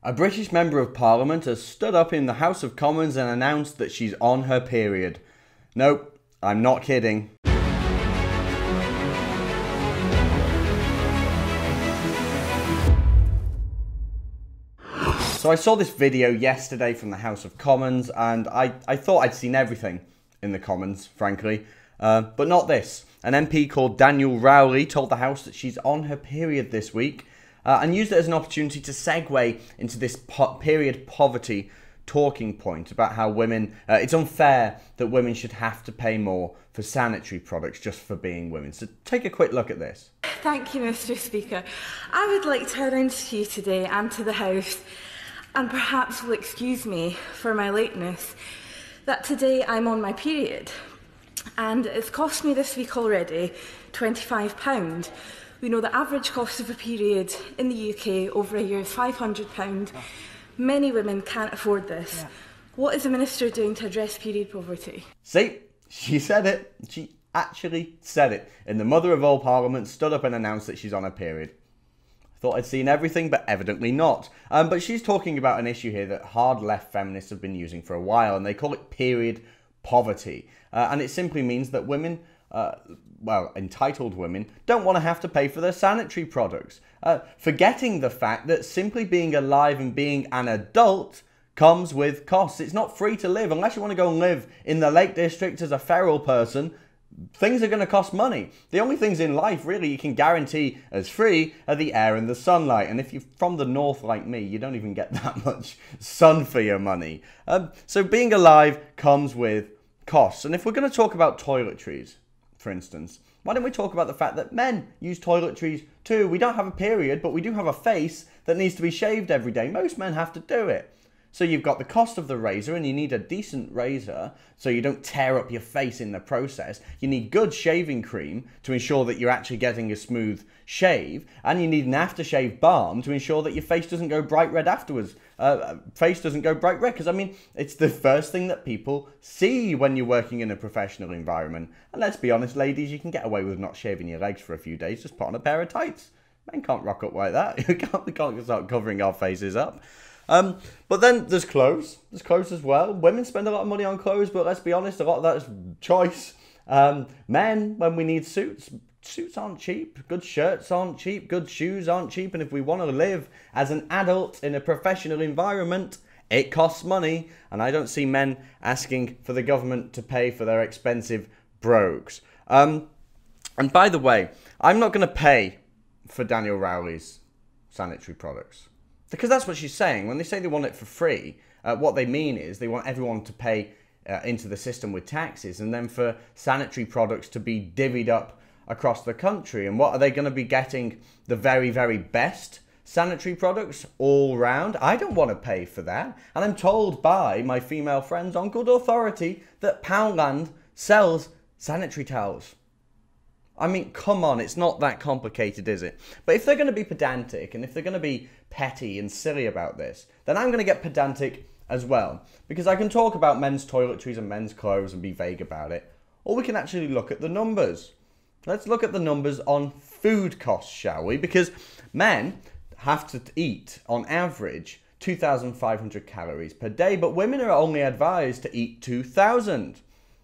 A British Member of Parliament has stood up in the House of Commons and announced that she's on her period. Nope, I'm not kidding. So I saw this video yesterday from the House of Commons and I thought I'd seen everything in the Commons, frankly. But not this. An MP called Daniel Rowley told the House that she's on her period this week and used it as an opportunity to segue into this period poverty talking point about how women, it's unfair that women should have to pay more for sanitary products just for being women. So take a quick look at this. Thank you, Mr. Speaker. I would like to announce to you today and to the House, and perhaps will excuse me for my lateness, that today I'm on my period. And it's cost me this week already £25. We know the average cost of a period in the UK over a year is £500. Many women can't afford this. What is the Minister doing to address period poverty? See, she said it. She actually said it. And the mother of all parliaments stood up and announced that she's on her period. I thought I'd seen everything, but evidently not. But she's talking about an issue here that hard left feminists have been using for a while, and they call it period poverty. And it simply means that women, well, entitled women, don't want to have to pay for their sanitary products. Forgetting the fact that simply being alive and being an adult comes with costs. It's not free to live. Unless you want to go and live in the Lake District as a feral person, things are going to cost money. The only things in life, really, you can guarantee as free are the air and the sunlight. And if you're from the north like me, you don't even get that much sun for your money. So being alive comes with costs. And if we're going to talk about toiletries, for instance, why don't we talk about the fact that men use toiletries too? We don't have a period, but we do have a face that needs to be shaved every day. Most men have to do it. So you've got the cost of the razor, and you need a decent razor so you don't tear up your face in the process. You need good shaving cream to ensure that you're actually getting a smooth shave, and you need an aftershave balm to ensure that your face doesn't go bright red afterwards. Face doesn't go bright red, because I mean, it's the first thing that people see when you're working in a professional environment. And let's be honest, ladies, you can get away with not shaving your legs for a few days. Just put on a pair of tights. Men can't rock up like that. We can't start covering our faces up. But then there's clothes. There's clothes as well. Women spend a lot of money on clothes, but let's be honest, a lot of that is choice. Men, when we need suits aren't cheap. Good shirts aren't cheap. Good shoes aren't cheap. And if we want to live as an adult in a professional environment, it costs money. And I don't see men asking for the government to pay for their expensive brogues. And by the way, I'm not going to pay for Daniel Rowley's sanitary products. Because that's what she's saying. When they say they want it for free, what they mean is they want everyone to pay into the system with taxes, and then for sanitary products to be divvied up across the country. And what are they going to be getting? The very, very best sanitary products all round? I don't want to pay for that. And I'm told by my female friends on good authority that Poundland sells sanitary towels. I mean, come on, it's not that complicated, is it? But if they're going to be pedantic, and if they're going to be petty and silly about this, then I'm going to get pedantic as well. Because I can talk about men's toiletries and men's clothes and be vague about it. Or we can actually look at the numbers. Let's look at the numbers on food costs, shall we? Because men have to eat, on average, 2,500 calories per day, but women are only advised to eat 2,000.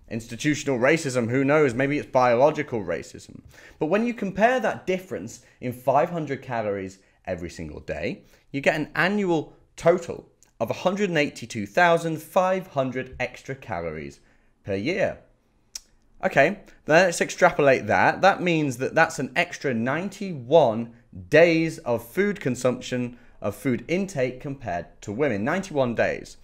Institutional racism, who knows, maybe it's biological racism. But when you compare that difference in 500 calories every single day, you get an annual total of 182,500 extra calories per year. Okay, then let's extrapolate that. That means that that's an extra 91 days of food consumption, of food intake compared to women. 91 days.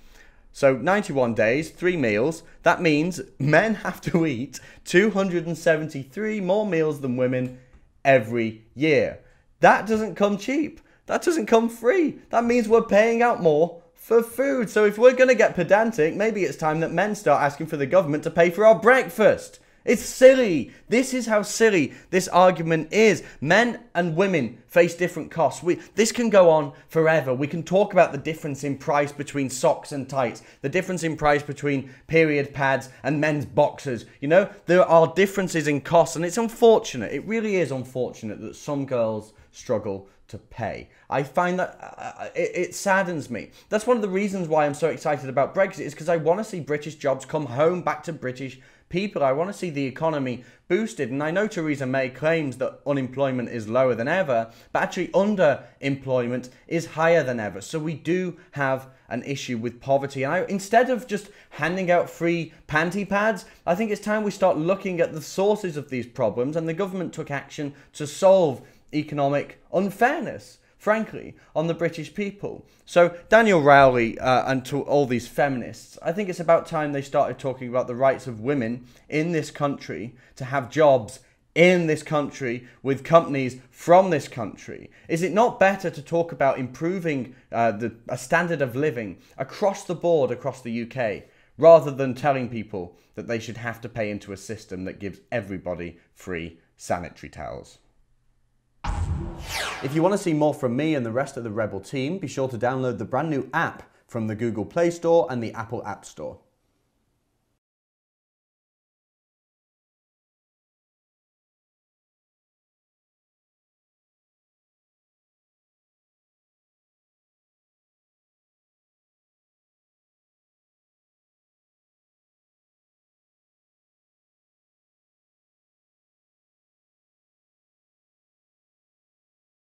So 91 days, 3 meals, that means men have to eat 273 more meals than women every year. That doesn't come cheap. That doesn't come free. That means we're paying out more for food. So if we're going to get pedantic, maybe it's time that men start asking for the government to pay for our breakfast. It's silly. This is how silly this argument is. Men and women face different costs. This can go on forever. We can talk about the difference in price between socks and tights, the difference in price between period pads and men's boxers. You know, there are differences in costs, and it's unfortunate. It really is unfortunate that some girls struggle to pay. I find that it saddens me. That's one of the reasons why I'm so excited about Brexit, is because I want to see British jobs come home back to British people. I want to see the economy boosted. And I know Theresa May claims that unemployment is lower than ever, but actually underemployment is higher than ever. So we do have an issue with poverty. And instead of just handing out free panty pads, I think it's time we start looking at the sources of these problems, and the government took action to solve economic unfairness, frankly, on the British people. So Daniel Rowley and to all these feminists, I think it's about time they started talking about the rights of women in this country to have jobs in this country with companies from this country. Is it not better to talk about improving a standard of living across the board, across the UK, rather than telling people that they should have to pay into a system that gives everybody free sanitary towels? If you want to see more from me and the rest of the Rebel team, be sure to download the brand new app from the Google Play Store and the Apple App Store.